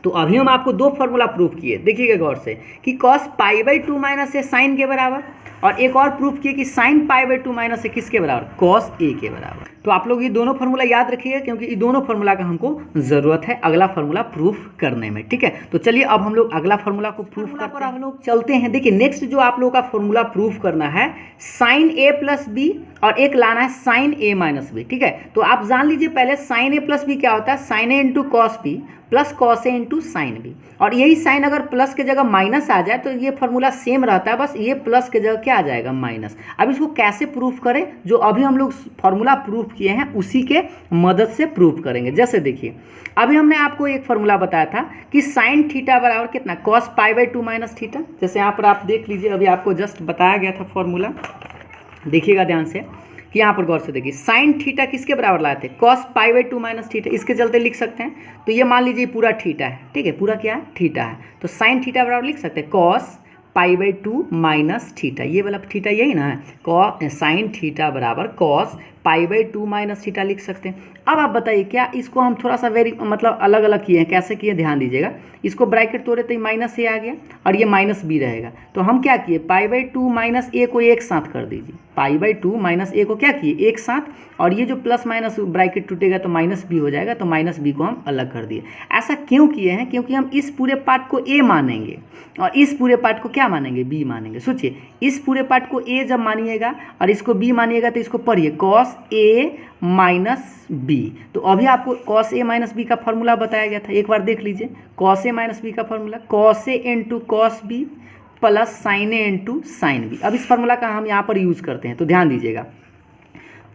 तो अभी हम आपको दो फार्मूला प्रूफ किए, देखिएगा गौर से कि cos pi by 2 minus A sine के बराबर, और एक और प्रूफ किए कि sine pi by 2 minus A किसके बराबर, कॉस ए के बराबर। तो आप लोग ये दोनों फार्मूला याद रखिएगा, क्योंकि ये दोनों फार्मूला का हमको ज़रूरत है अगला फार्मूला प्रूफ करने में। ठीक है, तो चलिए अब हम लोग अगला फार्मूला को प्रूफ करते हैं। हम लोग चलते हैं। देखिए नेक्स्ट जो आप लोगों का फार्मूला प्रूफ करना है साइन ए प्लस बी, और एक लाना है साइन ए माइनस बी। ठीक है, तो आप जान लीजिए पहले साइन ए प्लस बी क्या होता है, sine A into cos b plus cos a into sine b. और यही साइन अगर प्लस के जगह माइनस आ जाए तो ये फार्मूला सेम रहता है, बस ये प्लस के जगह क्या आ जाएगा, माइनस। अब इसको कैसे प्रूफ करें, जो अभी हम लोग फार्मूला प्रूफ किए हैं उसी के मदद से प्रूफ करेंगे। जैसे देखिए अभी हमने आपको एक फार्मूला बताया था कि साइन थीटा बराबर कितना, cos pi by 2 minus theta. जैसे यहाँ पर आप देख लीजिए, अभी आपको जस्ट बताया गया था फार्मूला, देखिएगा ध्यान से कि यहाँ पर गौर से देखिए साइन थीटा किसके बराबर लाए थे, cos pi by 2 minus theta. इसके चलते लिख सकते हैं, तो ये मान लीजिए पूरा थीटा है। ठीक है, पूरा क्या है, थीटा है, तो साइन थीटा बराबर लिख सकते हैं cos pi by 2 minus theta. ये वाला थीटा यही ना है, साइन थीटा बराबर cos pi by 2 minus theta लिख सकते हैं। अब आप बताइए क्या इसको हम थोड़ा सा मतलब अलग अलग किए हैं, कैसे किए ध्यान दीजिएगा। इसको ब्रैकेट तोड़े तो ये माइनस ए आ गया और ये माइनस बी रहेगा, तो हम क्या किए, पाई बाई 2 माइनस ए को एक साथ कर दीजिए, पाई बाई 2 माइनस ए को क्या किए, एक साथ, और ये जो प्लस माइनस ब्रैकेट टूटेगा तो माइनस बी हो जाएगा, तो माइनस बी को हम अलग कर दिए। ऐसा क्यों किए हैं, क्योंकि हम इस पूरे पार्ट को ए मानेंगे और इस पूरे पार्ट को क्या मानेंगे, बी मानेंगे। सोचिए इस पूरे पार्ट को ए जब मानिएगा और इसको बी मानिएगा, तो इसको पढ़िए कॉस ए माइनस बी। तो अभी आपको कॉस ए माइनस बी का फॉर्मूला बताया गया था, एक बार देख लीजिए। कॉस ए माइनस बी का formula cos a into cos b plus sine A into sine b. अब इस फॉर्मूला का हम यहाँ पर यूज करते हैं, तो ध्यान दीजिएगा।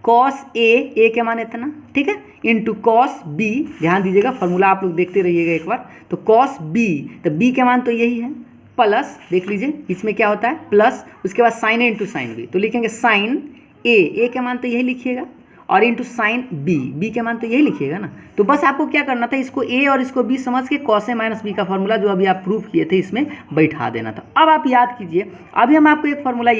कॉस ए के मान इतना, ठीक है, इंटू कॉस बी, ध्यान दीजिएगा फॉर्मूला आप लोग देखते रहिएगा एक बार। तो कॉस बी, तो बी के मान तो यही है, प्लस देख लीजिए इसमें क्या होता है प्लस, उसके बाद साइन ए इंटू साइन बी, तो लिखेंगे साइन ए के मान तो यही लिखिएगा, और इंटू साइन बी के मान तो यही लिखिएगा ना। तो बस आपको क्या करना था, इसको ए और इसको बी समझ के कॉस ए माइनस बी का फॉर्मूला जो अभी आप प्रूफ किए थे इसमें बैठा देना था। अब आप याद कीजिए, अभी हम आपको एक फॉर्मूला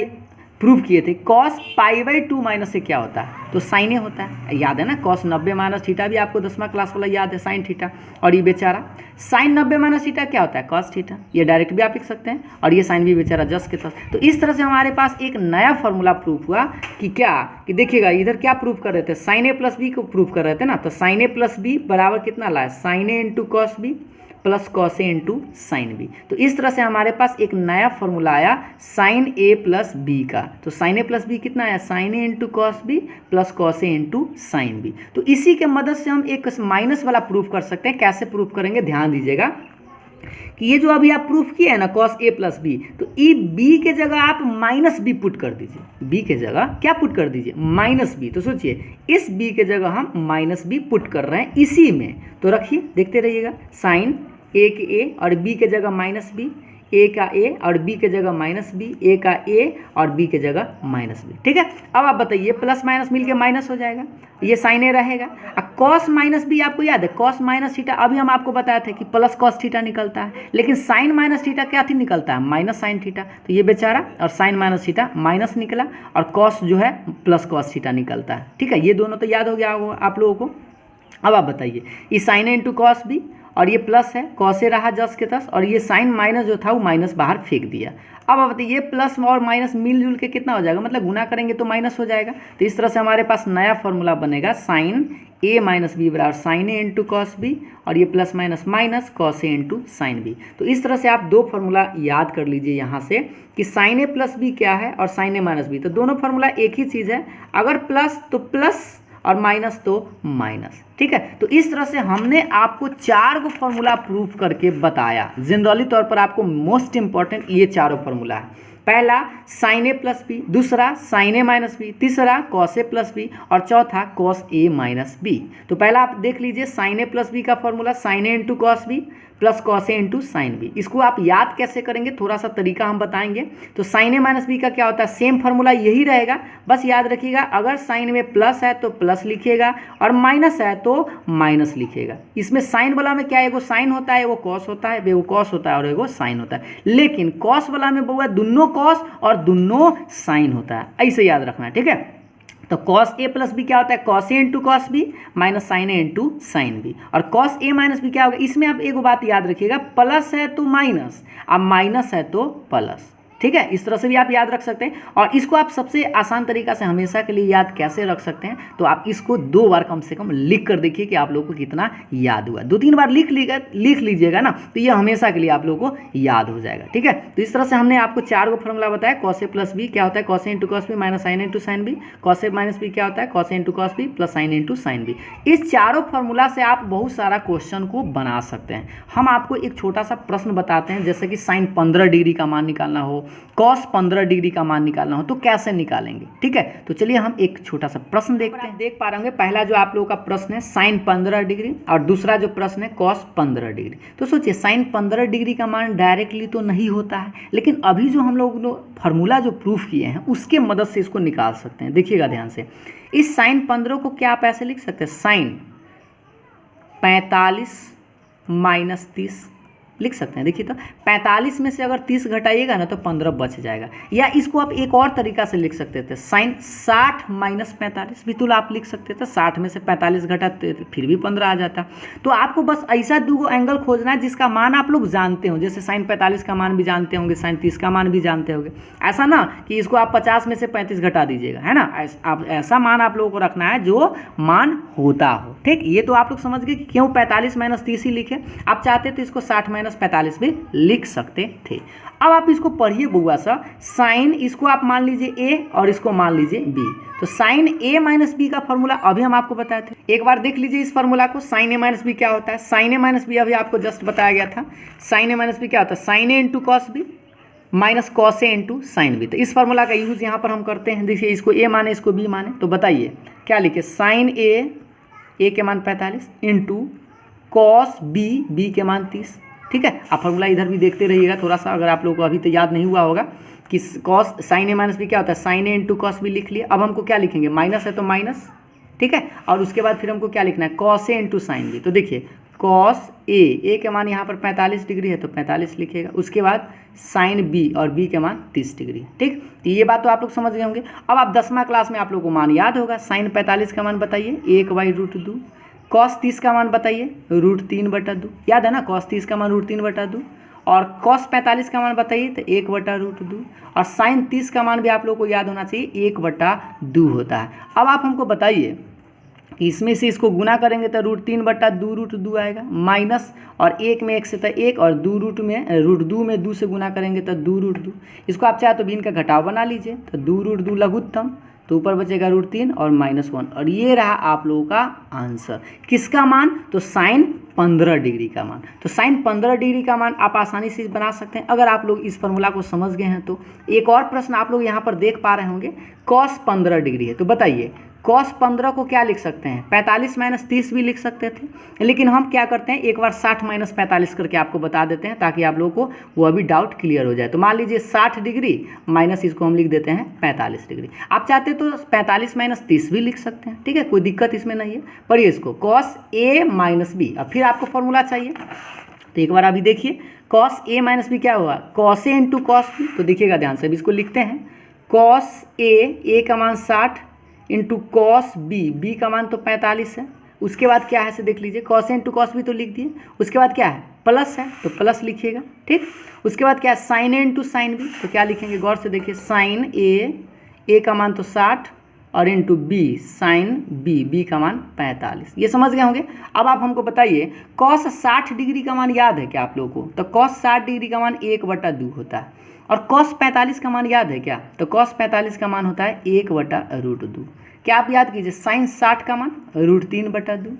प्रूफ किए थे, कॉस पाई बाई 2 माइनस से क्या होता है, तो साइन ए होता है, याद है ना। कॉस 90 माइनस थीटा भी आपको 10वां क्लास वाला याद है, साइन थीटा। और ये बेचारा साइन 90 माइनस थीटा क्या होता है, कॉस थीटा। ये डायरेक्ट भी आप लिख सकते हैं, और ये साइन भी बेचारा जस्ट के साथ। तो इस तरह से हमारे पास एक नया फॉर्मूला प्रूफ हुआ कि क्या, कि देखिएगा इधर क्या प्रूफ कर रहे थे, साइन ए प्लस बी को प्रूफ कर रहे थे ना। तो साइन ए प्लस बी बराबर कितना लाए, sine A into cos b plus cos a into sine b. तो इस तरह से हमारे पास एक नया फॉर्मूला आया साइन ए प्लस बी का। तो साइन ए प्लस बी कितना आया, sine A into cos b plus cos a into sine b. तो इसी के मदद से हम एक माइनस वाला प्रूफ कर सकते हैं। कैसे प्रूफ करेंगे, ध्यान दीजिएगा कि ये जो अभी आप प्रूफ किए हैं ना कॉस ए प्लस बी, तो ई बी के जगह आप माइनस बी पुट कर दीजिए, बी के जगह क्या पुट कर दीजिए, माइनस बी। तो सोचिए इस बी के जगह हम माइनस बी पुट कर रहे हैं इसी में, तो रखिए देखते रहिएगा, साइन ए के ए और बी के जगह माइनस बी, ए का ए और बी के जगह माइनस बी, ए का ए और बी के जगह माइनस बी। ठीक है, अब आप बताइए प्लस माइनस मिलके माइनस हो जाएगा, ये साइन ए रहेगा। अब कॉस माइनस बी आपको याद है, कॉस माइनस थीटा, अभी हम आपको बताया था कि प्लस कॉस थीटा निकलता है, लेकिन साइन माइनस थीटा क्या थी, निकलता है माइनस साइन थीटा। तो ये बेचारा और साइन माइनस थीटा माइनस निकला, और कॉस जो है प्लस कॉस थीटा निकलता है। ठीक है, ये दोनों तो याद हो गया आप लोगों को। अब आप बताइए ये साइन ए इंटू कॉस बी, और ये प्लस है, कॉस ए रहा 10 के 10, और ये साइन माइनस जो था वो माइनस बाहर फेंक दिया। अब आप बताइए ये प्लस और माइनस मिलजुल के कितना हो जाएगा, मतलब गुना करेंगे तो माइनस हो जाएगा। तो इस तरह से हमारे पास नया फॉर्मूला बनेगा साइन ए माइनस बी बराबर साइन ए इंटू कॉस बी, और ये plus minus minus cos a into sine b. तो इस तरह से आप दो फार्मूला याद कर लीजिए यहाँ से कि साइन ए प्लस बी क्या है और साइन ए माइनस बी, तो दोनों फार्मूला एक ही चीज़ है, अगर प्लस तो प्लस और माइनस तो माइनस। ठीक है, तो इस तरह से हमने आपको 4 फॉर्मूला प्रूफ करके बताया। जनरली तौर पर आपको मोस्ट इंपॉर्टेंट ये चारों फॉर्मूला है। पहला साइन ए प्लस बी, दूसरा साइन ए माइनस बी, तीसरा कॉस ए प्लस बी, और चौथा कॉस ए माइनस बी। तो पहला आप देख लीजिए साइन ए प्लस बी का formula, sine A into cos b plus cos a into sine b. इसको आप याद कैसे करेंगे, थोड़ा सा तरीका हम बताएंगे। तो साइन ए माइनस बी का क्या होता है, सेम फार्मूला यही रहेगा, बस याद रखिएगा अगर साइन में प्लस है तो प्लस लिखिएगा और माइनस है तो माइनस लिखिएगा। इसमें साइन वाला में क्या है, एगो साइन होता है, एगो कॉस होता है, एगो कॉस होता है और एगो साइन होता है। लेकिन कॉस वाला में बउआ दोनों कॉस और दोनों साइन होता है, ऐसे याद रखना है। ठीक है, तो कॉस ए प्लस बी क्या होता है, cos a into cos B minus sine A into sine b. और कॉस ए माइनस बी क्या होगा, इसमें आप एक बात याद रखिएगा, प्लस है तो माइनस और माइनस है तो प्लस। ठीक है, इस तरह से भी आप याद रख सकते हैं। और इसको आप सबसे आसान तरीका से हमेशा के लिए याद कैसे रख सकते हैं, तो आप इसको 2 बार कम से कम लिख कर देखिए कि आप लोगों को कितना याद हुआ। 2-3 बार लिख लीजिएगा ना, तो ये हमेशा के लिए आप लोगों को याद हो जाएगा। ठीक है, तो इस तरह से हमने आपको 4 फॉर्मूला बताया। कॉस ए प्लस बी क्या होता है, cos a into cos B minus sine into sine b. Cos a minus b क्या होता है, cos a into cos b plus sine into sine b. इस चारों फॉर्मूला से आप बहुत सारा क्वेश्चन को बना सकते हैं। हम आपको एक छोटा सा प्रश्न बताते हैं, जैसे कि साइन 15 डिग्री का मान निकालना हो, कॉस 15 डिग्री का मान निकालना हो, तो कैसे निकालेंगे। ठीक है, तो चलिए हम एक छोटा सा प्रश्न देखते हैं। देख पा रहे होंगे पहला जो आप लोगों का प्रश्न है साइन 15 डिग्री और दूसरा जो प्रश्न है कॉस 15 डिग्री। तो सोचिए साइन 15 डिग्री का मान डायरेक्टली तो नहीं होता है, लेकिन अभी जो हम लोग फार्मूला जो प्रूफ किए हैं उसके मदद से इसको निकाल सकते हैं। देखिएगा ध्यान से, इस साइन 15 को क्या आप ऐसे लिख सकते हैं, साइन 45 माइनस 30 लिख सकते हैं। देखिए तो 45 में से अगर 30 घटाइएगा ना तो 15 बच जाएगा। या इसको आप एक और तरीका से लिख सकते थे, साइन 60 माइनस 45 भी तो आप लिख सकते थे। 60 में से 45 घटाते फिर भी 15 आ जाता। तो आपको बस ऐसा 2 एंगल खोजना है जिसका मान आप लोग जानते हो, जैसे साइन 45 का मान भी जानते होंगे, साइन 30 का मान भी जानते होंगे। ऐसा ना कि इसको आप 50 में से 35 घटा दीजिएगा, है ना। आप ऐसा मान आप लोगों को रखना है जो मान होता हो। ठीक, ये तो आप लोग समझ गए कि क्यों 45 माइनस 30 ही लिखे। आप चाहते तो इसको 60 माइनस 45 भी लिख सकते थे। अब आप इसको पढ़िए बुआ सा, साइन इसको आप मान लीजिए ए और इसको मान लीजिए बी। तो साइन ए माइनस बी का फॉर्मूला अभी हम आपको बताए थे, एक बार देख लीजिए इस फॉर्मूला को। साइन ए माइनस बी क्या होता है, साइन ए माइनस बी अभी आपको जस्ट बताया गया था। साइन ए माइनस बी क्या होता है, sine A into cos B minus cos a into sine b. तो इस फॉर्मूला का यूज यहाँ पर हम करते हैं। देखिए इसको ए माने इसको बी माने, तो बताइए क्या लिखे, साइन ए के मान 45 इंटू कॉस बी के मान 30। ठीक है, आप फॉर्मूला इधर भी देखते रहिएगा थोड़ा सा, अगर आप लोगों को अभी तो याद नहीं हुआ होगा कि कॉस साइन ए माइनस बी क्या होता है, साइन ए इंटू कॉस बी लिख लिए। अब हमको क्या लिखेंगे, माइनस है तो माइनस, ठीक है, और उसके बाद फिर हमको क्या लिखना है, cos a into sine b. तो देखिए कॉस ए के मान यहाँ पर 45 डिग्री है तो 45 लिखिएगा, उसके बाद साइन बी और बी के मान 30 डिग्री। ठीक, तो ये बात तो आप लोग समझ गए होंगे। अब आप 10वां क्लास में आप लोग को मान याद होगा, साइन 45 का मान बताइए 1/√2, कॉस 30 का मान बताइए √3/2, याद है ना, कॉस 30 का मान √3/2, और कॉस 45 का मान बताइए तो 1/√2, और साइन 30 का मान भी आप लोगों को याद होना चाहिए 1/2 होता है। अब आप हमको बताइए कि इसमें से इसको गुना करेंगे तो √3/2 आएगा, माइनस और 1 में 1 से तो 1 और 2 में √2 में 2 से गुना करेंगे तो 2√2। इसको आप चाहे तो भी इनका घटाव बना लीजिए, तो 2√2 लघुत्तम, तो ऊपर बचेगा √3 और -1, और ये रहा आप लोगों का आंसर। किसका मान, तो साइन 15 डिग्री का मान। तो साइन 15 डिग्री का मान आप आसानी से बना सकते हैं अगर आप लोग इस फॉर्मूला को समझ गए हैं। तो एक और प्रश्न आप लोग यहाँ पर देख पा रहे होंगे, कॉस 15 डिग्री है, तो बताइए कॉस 15 को क्या लिख सकते हैं, 45 माइनस 30 भी लिख सकते थे, लेकिन हम क्या करते हैं एक बार 60 माइनस 45 करके आपको बता देते हैं ताकि आप लोगों को वो अभी डाउट क्लियर हो जाए। तो मान लीजिए 60 डिग्री माइनस इसको हम लिख देते हैं 45 डिग्री। आप चाहते तो 45 माइनस 30 भी लिख सकते हैं, ठीक है, कोई दिक्कत इसमें नहीं है। पढ़िए इसको, कॉस ए माइनस बी। अब फिर आपको फॉर्मूला चाहिए तो एक बार अभी देखिए, कॉस ए माइनस बी क्या हुआ, cos a into cos B. तो देखिएगा ध्यान से, अभी इसको लिखते हैं, कॉस ए का मान 60 इंटू कॉस बी का मान तो 45 है। उसके बाद क्या है से देख लीजिए, cos a into cos B तो लिख दिए, उसके बाद क्या है प्लस है तो प्लस लिखिएगा। ठीक, उसके बाद क्या है साइन ए इंटू साइन बी, तो क्या लिखेंगे गौर से देखिए, साइन ए का मान तो 60 और इंटू बी साइन बी का मान 45। ये समझ गए होंगे। अब आप हमको बताइए कॉस 60 डिग्री का मान याद है क्या आप लोगों को, तो कॉस 60 डिग्री का मान 1/2 होता है, और कॉस 45 का मान याद है क्या, तो कॉस 45 का मान होता है 1/√2। क्या आप याद कीजिए, साइन 60 का मान √3/2,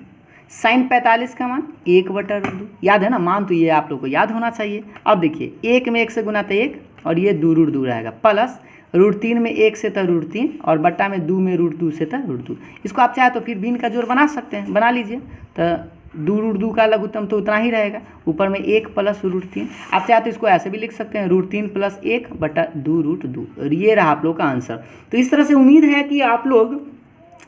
साइन 45 का मान 1/√2, याद है ना, मान तो ये आप लोग को याद होना चाहिए। अब देखिए 1 में 1 से गुना तो 1 और ये 2√2 रहेगा, प्लस √3 में 1 से तो √3 और बट्टा में 2 में √2 से तो √2। इसको आप चाहे तो फिर भी इनका जोड़ बना सकते हैं, बना लीजिए। तो 2√2 का लघुत्तम तो उतना ही रहेगा, ऊपर में 1 प्लस √3। आप चाहे तो इसको ऐसे भी लिख सकते हैं, √3 प्लस 1/2√2। और ये रहा आप लोग का आंसर। तो इस तरह से उम्मीद है कि आप लोग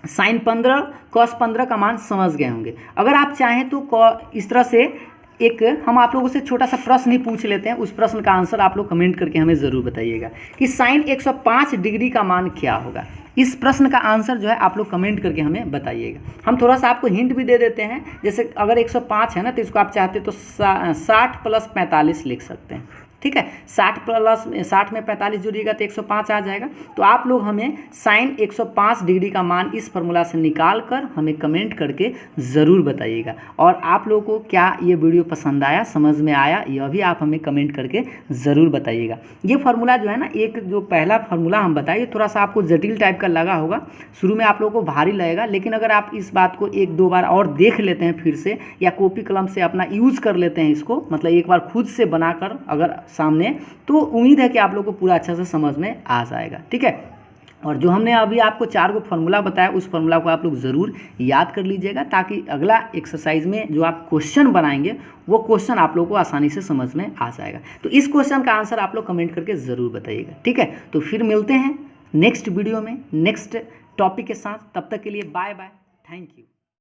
साइन 15 कॉस 15 का मान समझ गए होंगे। अगर आप चाहें तो इस तरह से एक हम आप लोगों से छोटा सा प्रश्न ही पूछ लेते हैं, उस प्रश्न का आंसर आप लोग कमेंट करके हमें ज़रूर बताइएगा कि साइन 105 डिग्री का मान क्या होगा। इस प्रश्न का आंसर जो है आप लोग कमेंट करके हमें बताइएगा। हम थोड़ा सा आपको हिंट भी दे देते हैं, जैसे अगर 105 है ना तो इसको आप चाहते तो 60 + 45 लिख सकते हैं। ठीक है। 60 में 45 जोड़िएगा तो 105 आ जाएगा। तो आप लोग हमें साइन 105 डिग्री का मान इस फार्मूला से निकाल कर हमें कमेंट करके ज़रूर बताइएगा। और आप लोगों को क्या ये वीडियो पसंद आया, समझ में आया, यह भी आप हमें कमेंट करके ज़रूर बताइएगा। ये फार्मूला जो है ना, एक जो पहला फार्मूला हम बताइए थोड़ा सा आपको जटिल टाइप का लगा होगा, शुरू में आप लोगों को भारी लगेगा, लेकिन अगर आप इस बात को 1-2 बार और देख लेते हैं फिर से, या कॉपी कलम से अपना यूज़ कर लेते हैं इसको, मतलब एक बार खुद से बनाकर अगर सामने, तो उम्मीद है कि आप लोगों को पूरा अच्छा से समझ में आ जाएगा। ठीक है। और जो हमने अभी आपको 4 फार्मूला बताया, उस फार्मूला को आप लोग ज़रूर याद कर लीजिएगा, ताकि अगला एक्सरसाइज में जो आप क्वेश्चन बनाएंगे वो क्वेश्चन आप लोग को आसानी से समझ में आ जाएगा। तो इस क्वेश्चन का आंसर आप लोग कमेंट करके ज़रूर बताइएगा। ठीक है। तो फिर मिलते हैं नेक्स्ट वीडियो में नेक्स्ट टॉपिक के साथ। तब तक के लिए बाय बाय, थैंक यू।